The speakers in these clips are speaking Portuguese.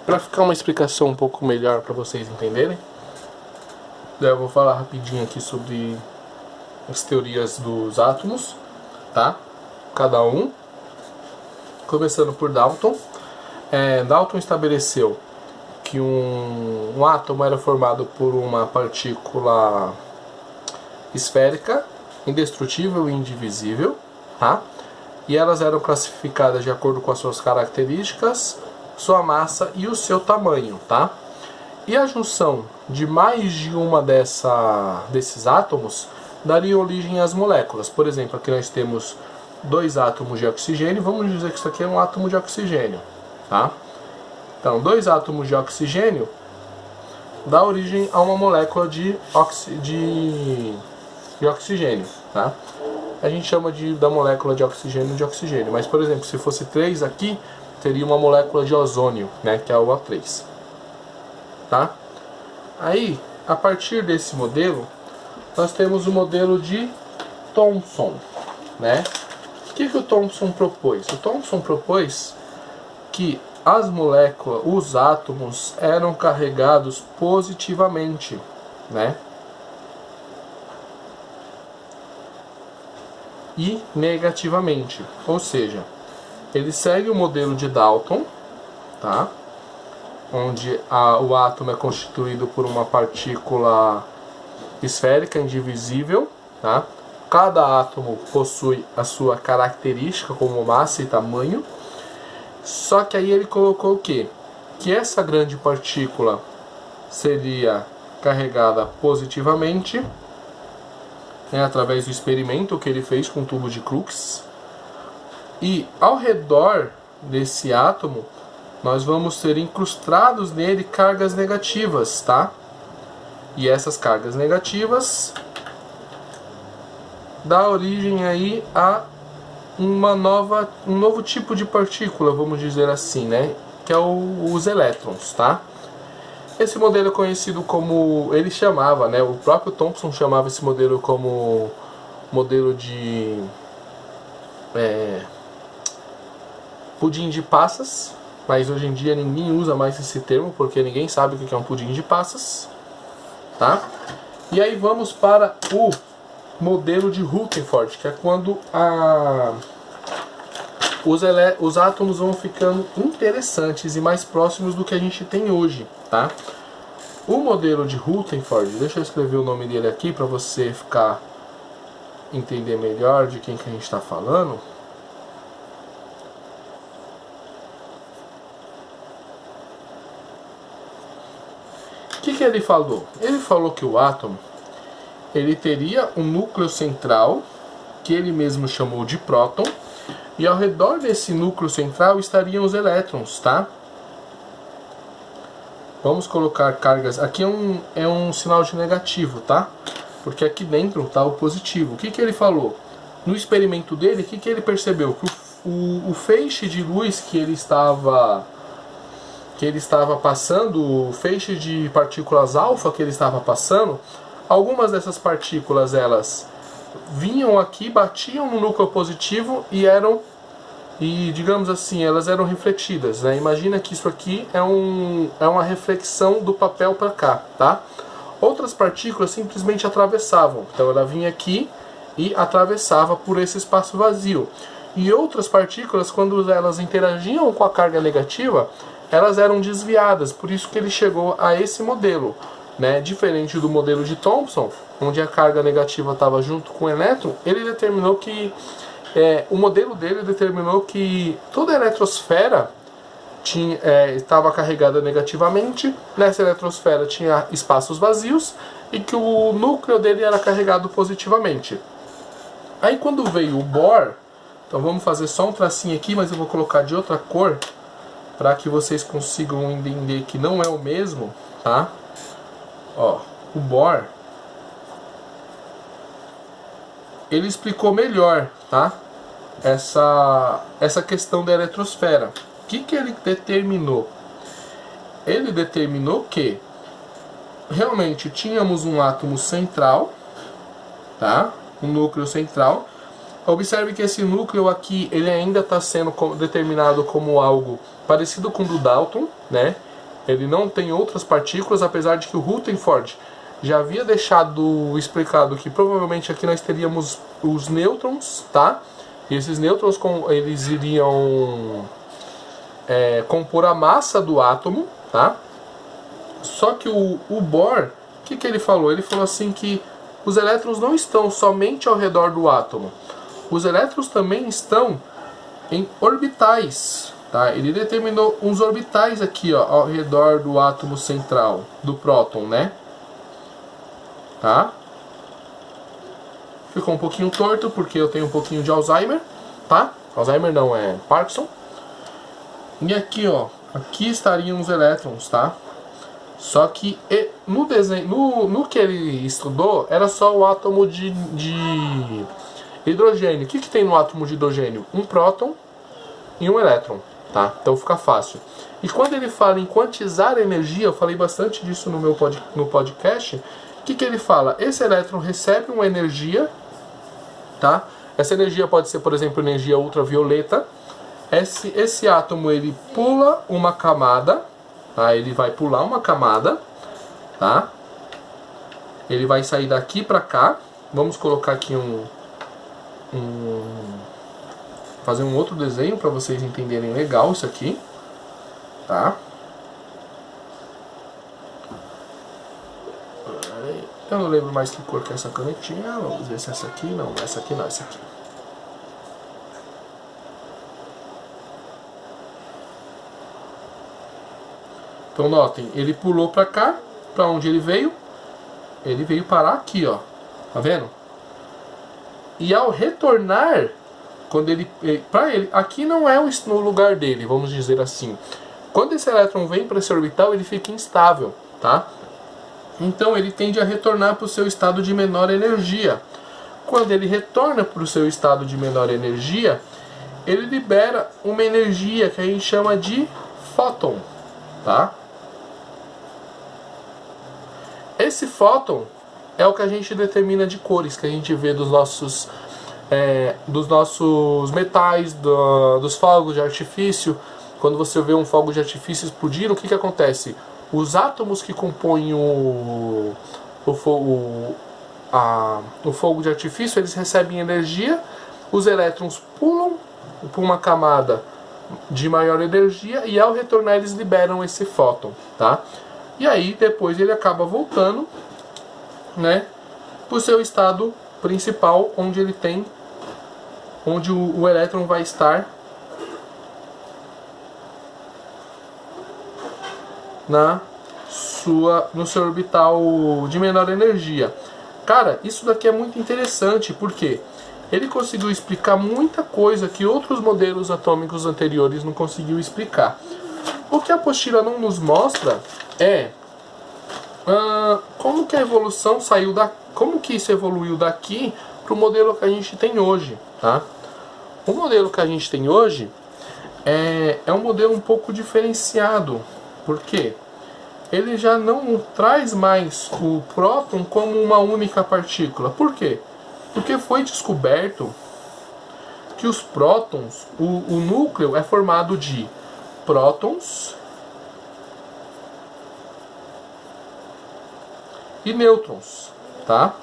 Para ficar uma explicação um pouco melhor para vocês entenderem, eu vou falar rapidinho aqui sobre as teorias dos átomos, tá? Cada um. Começando por Dalton. Dalton estabeleceu que um átomo era formado por uma partícula esférica, indestrutível e indivisível, tá? E elas eram classificadas de acordo com as suas características, sua massa e o seu tamanho, tá? E a junção de mais de uma desses átomos daria origem às moléculas. Por exemplo, aqui nós temos 2 átomos de oxigênio, vamos dizer que isso aqui é um átomo de oxigênio, tá? Então, 2 átomos de oxigênio dá origem a uma molécula de oxigênio, tá? A gente chama da molécula de oxigênio, mas, por exemplo, se fosse 3 aqui, teria uma molécula de ozônio, né, que é o O3, tá? Aí, a partir desse modelo, nós temos o modelo de Thomson, né? O que o Thomson propôs? O Thomson propôs que as moléculas, os átomos, eram carregados positivamente, né? E negativamente. Ou seja, ele segue o modelo de Dalton, tá? Onde o átomo é constituído por uma partícula esférica indivisível, tá? Cada átomo possui a sua característica como massa e tamanho. Só que aí ele colocou o quê? Que essa grande partícula seria carregada positivamente, né, através do experimento que ele fez com o tubo de Crookes. E ao redor desse átomo, nós vamos ter incrustados nele cargas negativas, tá? E essas cargas negativas dá origem aí a um novo tipo de partícula, vamos dizer assim, né? Que é os elétrons, tá? Esse modelo é conhecido como, ele chamava, né? O próprio Thomson chamava esse modelo como modelo de pudim de passas, mas hoje em dia ninguém usa mais esse termo porque ninguém sabe o que é um pudim de passas, tá? E aí vamos para o modelo de Rutherford, que é quando os átomos vão ficando interessantes e mais próximos do que a gente tem hoje, tá? O modelo de Rutherford, deixa eu escrever o nome dele aqui para você entender melhor de quem que a gente está falando. O que ele falou? Ele falou que o átomo ele teria um núcleo central, que ele mesmo chamou de próton, e ao redor desse núcleo central estariam os elétrons, tá? Vamos colocar cargas... Aqui é um sinal de negativo, tá? Porque aqui dentro está o positivo. O que ele falou? No experimento dele, o que ele percebeu? Que o feixe de luz que ele estava passando, o feixe de partículas alfa que ele estava passando, algumas dessas partículas, elas vinham aqui, batiam no núcleo positivo e digamos assim, elas eram refletidas, né? Imagina que isso aqui é uma reflexão do papel para cá, tá? Outras partículas simplesmente atravessavam, então ela vinha aqui e atravessava por esse espaço vazio. E outras partículas, quando elas interagiam com a carga negativa, elas eram desviadas, por isso que ele chegou a esse modelo, né? Diferente do modelo de Thomson, onde a carga negativa estava junto com o elétron, ele determinou que o modelo dele determinou que toda a eletrosfera estava carregada negativamente, nessa eletrosfera tinha espaços vazios e que o núcleo dele era carregado positivamente. Aí quando veio o Bohr, então vamos fazer só um tracinho aqui, mas eu vou colocar de outra cor para que vocês consigam entender que não é o mesmo, tá? Ó, o Bohr, ele explicou melhor, tá? Essa questão da eletrosfera. O que ele determinou? Ele determinou que realmente tínhamos um átomo central, tá? Um núcleo central, Observe que esse núcleo aqui, ele ainda está sendo determinado como algo parecido com o do Dalton, né? Ele não tem outras partículas, apesar de que o Rutherford já havia deixado explicado que provavelmente aqui nós teríamos os nêutrons, tá? E esses nêutrons eles iriam compor a massa do átomo, tá? Só que o Bohr, o que ele falou? Ele falou assim que os elétrons não estão somente ao redor do átomo. Os elétrons também estão em orbitais, tá? Ele determinou uns orbitais aqui, ó, ao redor do átomo central, do próton, né? Tá? Ficou um pouquinho torto porque eu tenho um pouquinho de Alzheimer, tá? Alzheimer não, é Parkinson. E aqui, ó, aqui estariam os elétrons, tá? Só que no desenho, no que ele estudou, era só o átomo de hidrogênio. O que tem no átomo de hidrogênio? Um próton e um elétron, tá? Então fica fácil. E quando ele fala em quantizar energia, eu falei bastante disso no podcast. O que ele fala? Esse elétron recebe uma energia, tá? Essa energia pode ser, por exemplo, energia ultravioleta. Esse átomo, ele pula uma camada, tá? Ele vai pular uma camada, tá? Ele vai sair daqui para cá. Vamos colocar aqui fazer um outro desenho para vocês entenderem legal isso aqui, tá? Eu não lembro mais que cor que é essa canetinha. Vamos ver se é essa aqui. Não, essa aqui não, essa aqui. Então notem, ele pulou para cá, para onde ele veio? Ele veio parar aqui, ó. Tá vendo? E ao retornar, quando aqui não é o lugar dele, vamos dizer assim. Quando esse elétron vem para esse orbital, ele fica instável, tá? Então ele tende a retornar para o seu estado de menor energia. Quando ele retorna para o seu estado de menor energia, ele libera uma energia que a gente chama de fóton, tá? Esse fóton é o que a gente determina de cores, que a gente vê dos nossos metais, dos fogos de artifício. Quando você vê um fogo de artifício explodir, o que acontece? Os átomos que compõem o fogo de artifício, eles recebem energia, os elétrons pulam para uma camada de maior energia e ao retornar eles liberam esse fóton, tá? E aí depois ele acaba voltando, né, para o seu estado principal, onde o elétron vai estar no seu orbital de menor energia. Cara, isso daqui é muito interessante, porque ele conseguiu explicar muita coisa que outros modelos atômicos anteriores não conseguiu explicar. O que a apostila não nos mostra é como que a evolução como que isso evoluiu daqui para o modelo que a gente tem hoje, tá? O modelo que a gente tem hoje é um modelo um pouco diferenciado, porque ele já não traz mais o próton como uma única partícula. Por quê? Porque foi descoberto que os prótons, o núcleo é formado de prótons e nêutrons, tá?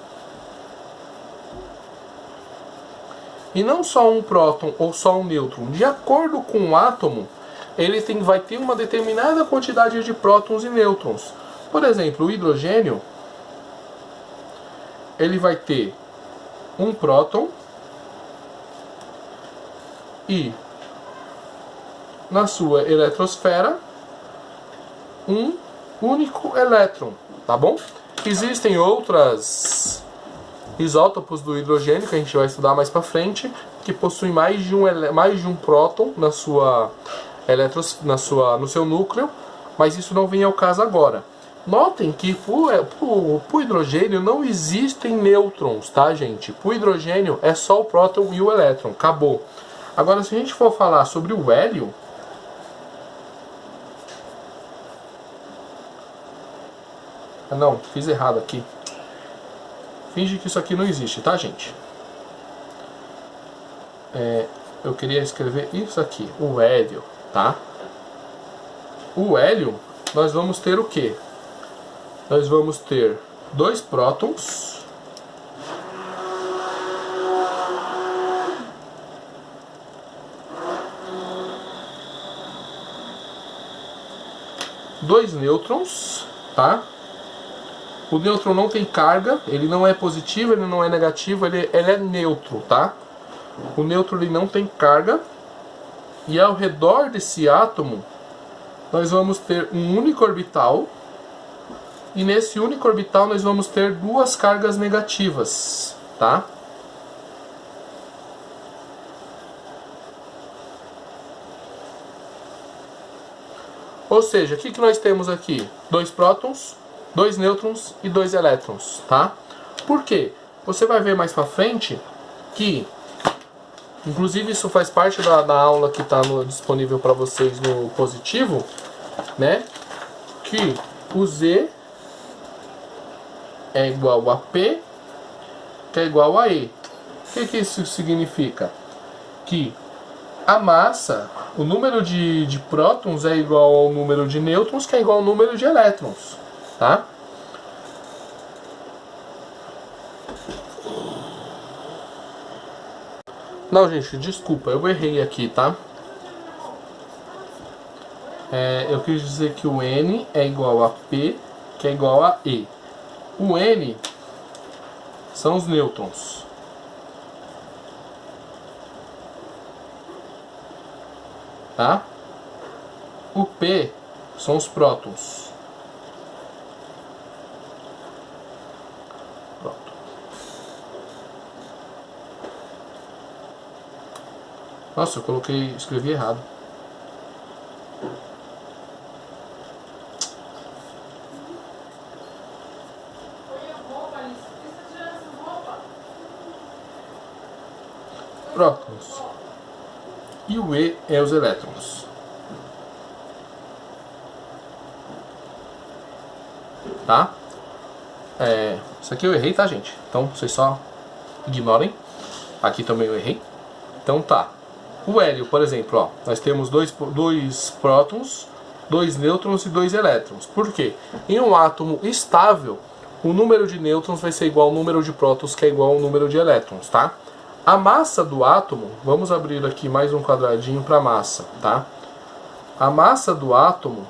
E não só um próton ou só um nêutron. De acordo com o átomo, ele vai ter uma determinada quantidade de prótons e nêutrons. Por exemplo, o hidrogênio, ele vai ter um próton e na sua eletrosfera um único elétron, tá bom? Existem outras isótopos do hidrogênio que a gente vai estudar mais para frente, que possuem mais de um próton no seu núcleo, mas isso não vem ao caso agora. Notem que para o hidrogênio não existem nêutrons, tá, gente? Para o hidrogênio é só o próton e o elétron, acabou. Agora, se a gente for falar sobre o hélio, não, fiz errado aqui. Finge que isso aqui não existe, tá, gente? eu queria escrever isso aqui, o hélio, tá? O hélio, nós vamos ter o quê? Nós vamos ter 2 prótons, dois nêutrons, tá? O nêutron não tem carga, ele não é positivo, ele não é negativo, ele é neutro, tá? O nêutron ele não tem carga. E ao redor desse átomo, nós vamos ter um único orbital. E nesse único orbital nós vamos ter 2 cargas negativas, tá? Ou seja, o que nós temos aqui? 2 prótons, 2 nêutrons e 2 elétrons, tá? Por quê? Você vai ver mais pra frente que, inclusive isso faz parte da aula que está disponível para vocês no positivo, né? Que o Z é igual a P, que é igual a E. O que isso significa? Que a massa, o número de prótons é igual ao número de nêutrons, que é igual ao número de elétrons, tá? Não, gente, desculpa, eu errei aqui, tá? Eu quis dizer que o N é igual a P, que é igual a E. O N são os nêutrons. Tá? O P são os prótons. Pronto. Nossa, eu escrevi errado. Prótons. E o E é os elétrons. Tá? Isso aqui eu errei, tá, gente? Então vocês só ignorem. Aqui também eu errei. Então tá. O hélio, por exemplo, ó, nós temos dois prótons, 2 nêutrons e 2 elétrons. Por quê? Em um átomo estável, o número de nêutrons vai ser igual ao número de prótons, que é igual ao número de elétrons, tá? A massa do átomo, vamos abrir aqui mais um quadradinho para massa, tá? A massa do átomo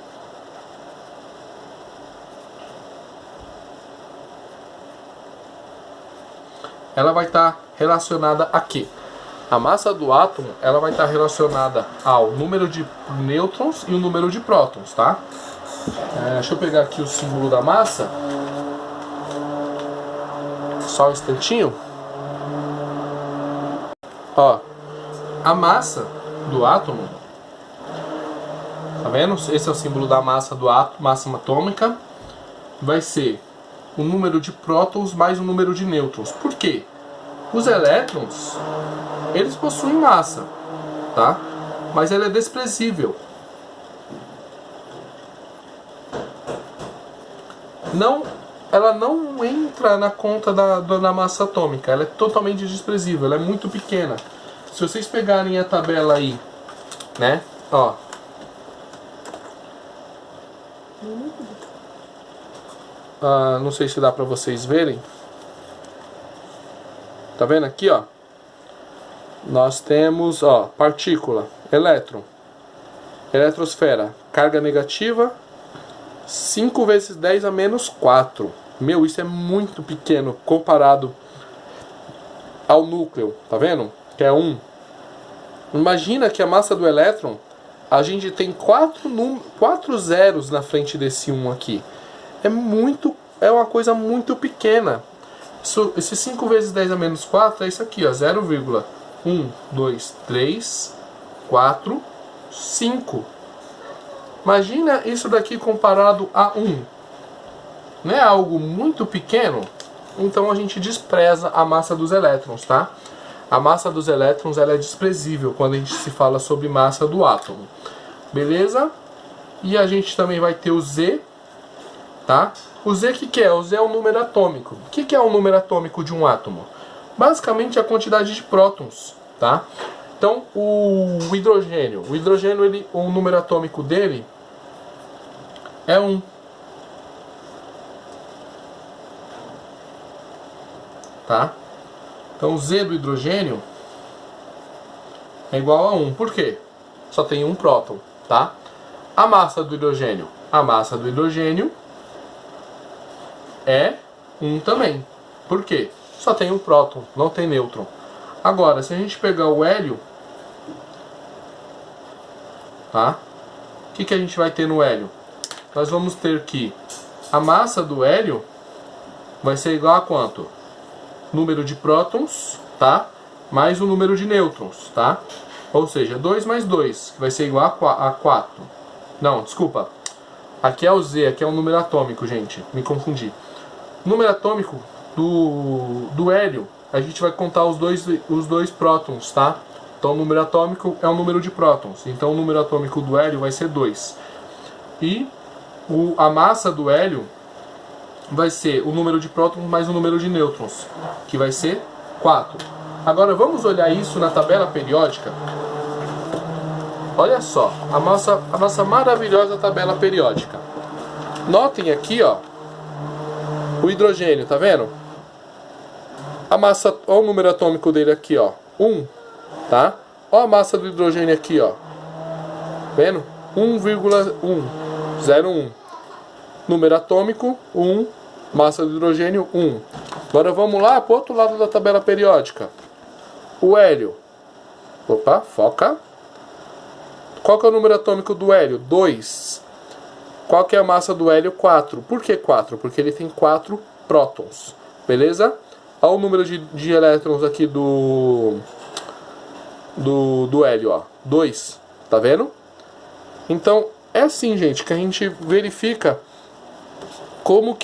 ela vai estar relacionada a quê? A massa do átomo ela vai estar relacionada ao número de nêutrons e o número de prótons, tá? Deixa eu pegar aqui o símbolo da massa. Só um instantinho. Ó, a massa do átomo, tá vendo? Esse é o símbolo da massa do átomo, massa atômica. Vai ser o número de prótons mais o número de nêutrons. Por quê? Os elétrons, eles possuem massa, tá? Mas ela é desprezível. Ela não entra na conta da massa atômica. Ela é totalmente desprezível, ela é muito pequena. Se vocês pegarem a tabela aí, né? Ó. Não sei se dá pra vocês verem. Tá vendo aqui, ó? Nós temos, ó, partícula, elétron, eletrosfera, carga negativa, 5 vezes 10 a menos 4. Meu, isso é muito pequeno comparado ao núcleo, tá vendo? Que é 1. Imagina que a massa do elétron, a gente tem 4 zeros na frente desse 1 aqui. É uma coisa muito pequena. Esse 5 vezes 10 a menos 4 é isso aqui, ó, 0,1, 2, 3, 4, 5. Imagina isso daqui comparado a 1. Não é algo muito pequeno? Então a gente despreza a massa dos elétrons, tá? A massa dos elétrons ela é desprezível quando a gente se fala sobre massa do átomo. Beleza? E a gente também vai ter o Z, tá? O Z o que é? O Z é o número atômico. O que é o número atômico de um átomo? Basicamente a quantidade de prótons, tá? Então, o hidrogênio, o número atômico dele é 1. Tá? Então, o Z do hidrogênio é igual a 1. Por quê? Só tem um próton, tá? A massa do hidrogênio é 1 também. Por quê? Só tem um próton, não tem nêutron. Agora, se a gente pegar o hélio, tá? O que a gente vai ter no hélio? Nós vamos ter que a massa do hélio vai ser igual a quanto? Número de prótons, tá? Mais o número de nêutrons, tá? Ou seja, 2 mais 2, que vai ser igual a 4. Não, desculpa. Aqui é o Z, aqui é o número atômico, gente. Me confundi. Número atômico do hélio, a gente vai contar os dois prótons, tá? Então o número atômico é o número de prótons. Então o número atômico do hélio vai ser 2. E a massa do hélio vai ser o número de prótons mais o número de nêutrons, que vai ser 4. Agora vamos olhar isso na tabela periódica. Olha só, a nossa maravilhosa tabela periódica. Notem aqui, ó, o hidrogênio, tá vendo? A massa, ó, o número atômico dele aqui, ó, 1, tá? Ó a massa do hidrogênio aqui, ó. Vendo? 1,101. Número atômico 1, massa do hidrogênio 1. Agora vamos lá para o outro lado da tabela periódica. O hélio. Opa, foca. Qual que é o número atômico do hélio? 2. Qual que é a massa do hélio? 4. Por que 4? Porque ele tem 4 prótons. Beleza? Olha o número de elétrons aqui do hélio, ó. 2. Tá vendo? Então, é assim, gente, que a gente verifica como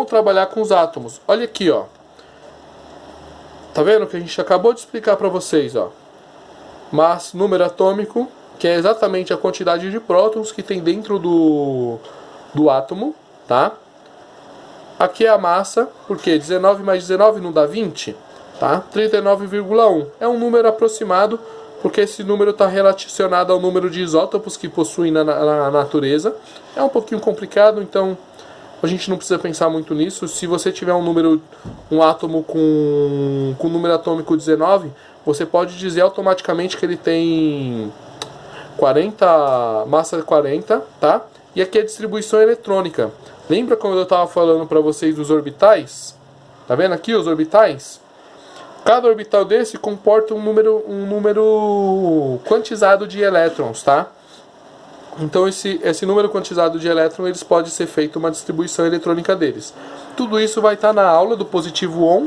trabalhar com os átomos. Olha aqui, ó. Tá vendo que a gente acabou de explicar para vocês, ó. Mas número atômico, que é exatamente a quantidade de prótons que tem dentro do átomo, tá? Aqui é a massa, porque 19 mais 19 não dá 20, tá? 39,1. É um número aproximado, porque esse número está relacionado ao número de isótopos que possuem na natureza. É um pouquinho complicado, então a gente não precisa pensar muito nisso. Se você tiver um átomo com número atômico 19, você pode dizer automaticamente que ele tem 40, massa 40, tá? E aqui é a distribuição eletrônica. Lembra quando eu estava falando para vocês dos orbitais? Tá vendo aqui os orbitais? Cada orbital desse comporta um número quantizado de elétrons, tá? Então esse número quantizado de elétrons, eles pode ser feito uma distribuição eletrônica deles. Tudo isso vai estar na aula do positivo ON,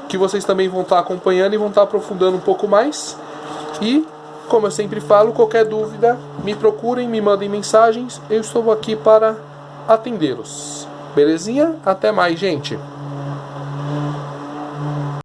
que vocês também vão estar acompanhando e vão estar aprofundando um pouco mais. E, como eu sempre falo, qualquer dúvida, me procurem, me mandem mensagens, eu estou aqui para atendê-los. Belezinha? Até mais, gente!